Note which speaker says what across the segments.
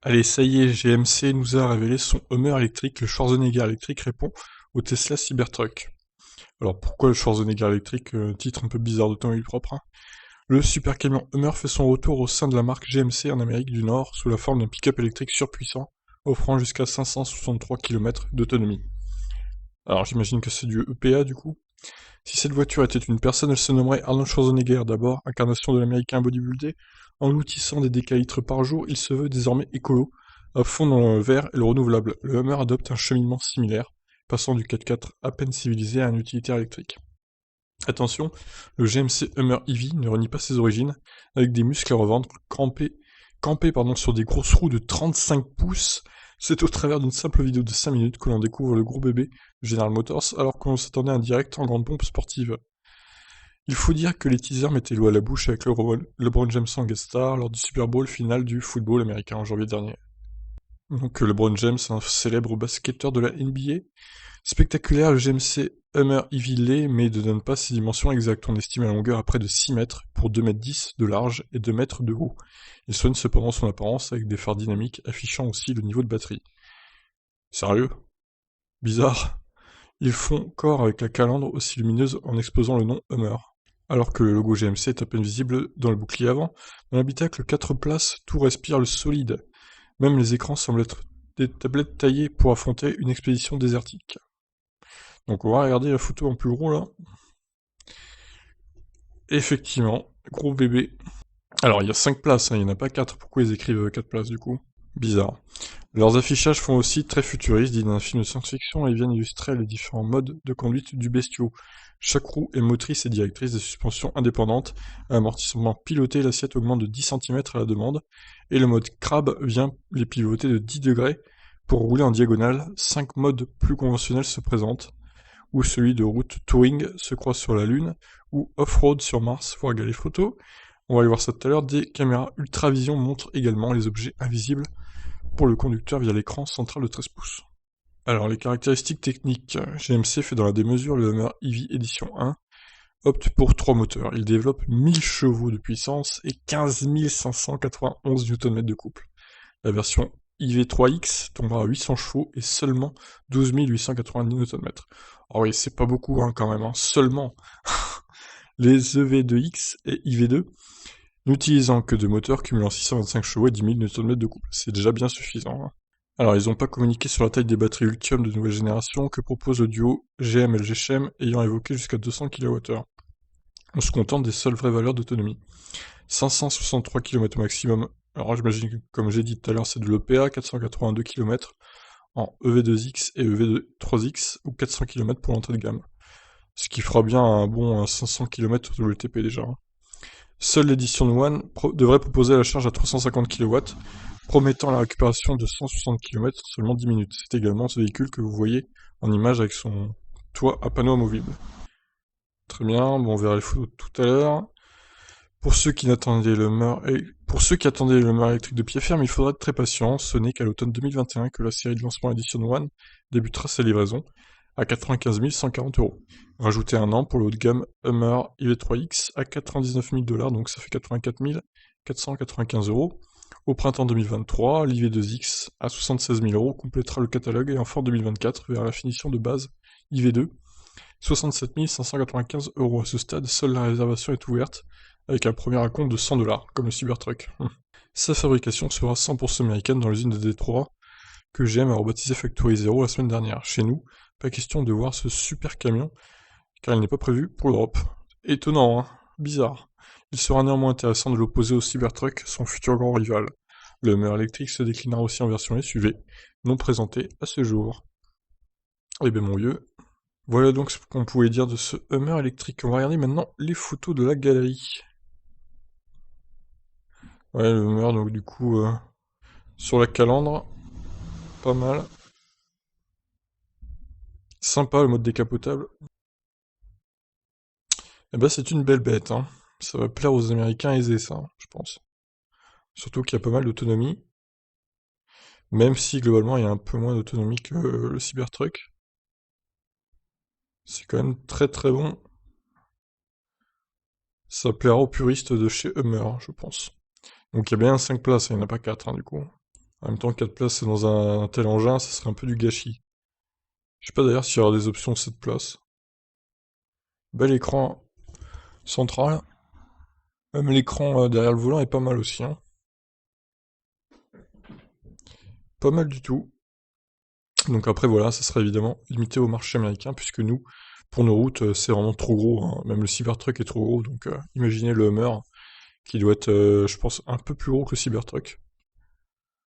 Speaker 1: Allez, ça y est, GMC nous a révélé son Hummer électrique. Le Schwarzenegger électrique répond au Tesla Cybertruck. Alors pourquoi le Schwarzenegger électrique, titre un peu bizarre d'automobile propre, hein. Le super camion Hummer fait son retour au sein de la marque GMC en Amérique du Nord sous la forme d'un pick-up électrique surpuissant, offrant jusqu'à 563 km d'autonomie. Alors j'imagine que c'est du EPA du coup. Si cette voiture était une personne, elle se nommerait Arnold Schwarzenegger d'abord, incarnation de l'américain bodybuildé. Engloutissant des décalitres par jour, il se veut désormais écolo, à fond dans le vert et le renouvelable. Le Hummer adopte un cheminement similaire, passant du 4x4 à peine civilisé à un utilitaire électrique. Attention, le GMC Hummer EV ne renie pas ses origines, avec des muscles à revendre campés sur des grosses roues de 35 pouces. C'est au travers d'une simple vidéo de 5 minutes que l'on découvre le gros bébé de General Motors, alors que l'on s'attendait à un direct en grande pompe sportive. Il faut dire que les teasers mettaient l'eau à la bouche avec LeBron James en guest star lors du Super Bowl final du football américain en janvier dernier. Donc LeBron James, un célèbre basketteur de la NBA. Spectaculaire, le GMC Hummer EV l'est, mais ne donne pas ses dimensions exactes. On estime la longueur à près de 6 mètres pour 2,10 m de large et 2 mètres de haut. Il soigne cependant son apparence avec des phares dynamiques affichant aussi le niveau de batterie. Sérieux? Bizarre. Ils font corps avec la calandre aussi lumineuse en exposant le nom Hummer. Alors que le logo GMC est à peine visible dans le bouclier avant, dans l'habitacle 4 places, tout respire le solide. Même les écrans semblent être des tablettes taillées pour affronter une expédition désertique. Donc on va regarder la photo en plus gros là. Effectivement, gros bébé. Alors il y a 5 places, hein, il n'y en a pas 4. Pourquoi ils écrivent 4 places du coup? Bizarre. Leurs affichages font aussi très futuristes, dignes d'un film de science-fiction, et viennent illustrer les différents modes de conduite du bestiau. Chaque roue est motrice et directrice, des suspensions indépendantes, un amortissement piloté, l'assiette augmente de 10 cm à la demande, et le mode crabe vient les piloter de 10 degrés. Pour rouler en diagonale, 5 modes plus conventionnels se présentent, ou celui de route touring se croise sur la Lune, ou off-road sur Mars, faut regarder les photos. On va aller voir ça tout à l'heure. Des caméras ultravision montrent également les objets invisibles pour le conducteur via l'écran central de 13 pouces. Alors les caractéristiques techniques, GMC fait dans la démesure, le Hummer EV Edition 1 opte pour 3 moteurs. Il développe 1000 chevaux de puissance et 15 591 Nm de couple. La version IV3X tombera à 800 chevaux et seulement 12 890 Nm. Oh oui, c'est pas beaucoup hein, quand même, hein. Seulement. Les EV2X et IV2 n'utilisant que deux moteurs cumulant 625 chevaux et 10 000 Nm de couple. C'est déjà bien suffisant, hein. Alors, ils n'ont pas communiqué sur la taille des batteries Ultium de nouvelle génération que propose le duo GM-LG Chem, ayant évoqué jusqu'à 200 kWh. On se contente des seules vraies valeurs d'autonomie. 563 km au maximum. Alors, j'imagine que, comme j'ai dit tout à l'heure, c'est de l'EPA, 482 km en EV2X et EV3X, ou 400 km pour l'entrée de gamme. Ce qui fera bien un bon 500 km de WLTP déjà, hein. Seule l'édition One devrait proposer la charge à 350 kW, promettant la récupération de 160 km en seulement 10 minutes. C'est également ce véhicule que vous voyez en image avec son toit à panneau amovible. Très bien, bon, on verra les photos tout à l'heure. Pour ceux qui attendaient le Hummer électrique de pied ferme, il faudra être très patient. Ce n'est qu'à l'automne 2021 que la série de lancement Edition One débutera sa livraison à 95 140 €. Rajoutez un an pour le haut de gamme Hummer IV3X à 99 000 $, donc ça fait 84 495 €. Au printemps 2023, l'IV2X à 76 000 € complétera le catalogue et en fin 2024 vers la finition de base IV2, 67 595 €. À ce stade, seule la réservation est ouverte, avec un premier acompte de 100 $, comme le Cybertruck. Sa fabrication sera 100% américaine dans l'usine de Détroit, que GM a rebaptisé Factory Zero la semaine dernière. Chez nous, pas question de voir ce super camion, car il n'est pas prévu pour l'Europe. Étonnant, hein? Bizarre. Il sera néanmoins intéressant de l'opposer au Cybertruck, son futur grand rival. Le Hummer électrique se déclinera aussi en version SUV, non présentée à ce jour. Eh bien mon vieux, voilà donc ce qu'on pouvait dire de ce Hummer électrique. On va regarder maintenant les photos de la galerie. Ouais, le Hummer, donc du coup, sur la calandre, pas mal. Sympa le mode décapotable. Eh ben c'est une belle bête, hein. Ça va plaire aux Américains aisés, ça, hein, je pense. Surtout qu'il y a pas mal d'autonomie. Même si globalement il y a un peu moins d'autonomie que le Cybertruck. C'est quand même très très bon. Ça plaira aux puristes de chez Hummer, je pense. Donc il y a bien 5 places, il n'y en a pas 4, hein, du coup. En même temps, 4 places dans un tel engin, ça serait un peu du gâchis. Je sais pas d'ailleurs s'il y aura des options 7 places. Bel écran central. Même l'écran derrière le volant est pas mal aussi, hein. Pas mal du tout. Donc après voilà, ça sera évidemment limité au marché américain, puisque nous, pour nos routes, c'est vraiment trop gros, hein. Même le Cybertruck est trop gros, donc imaginez le Hummer, qui doit être, je pense, un peu plus gros que le Cybertruck.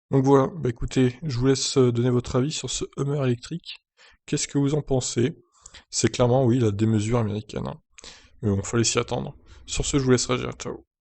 Speaker 1: Donc voilà, bah écoutez, je vous laisse donner votre avis sur ce Hummer électrique. Qu'est-ce que vous en pensez? C'est clairement, oui, la démesure américaine, hein. Mais bon, fallait s'y attendre. Sur ce, je vous laisse réagir, ciao.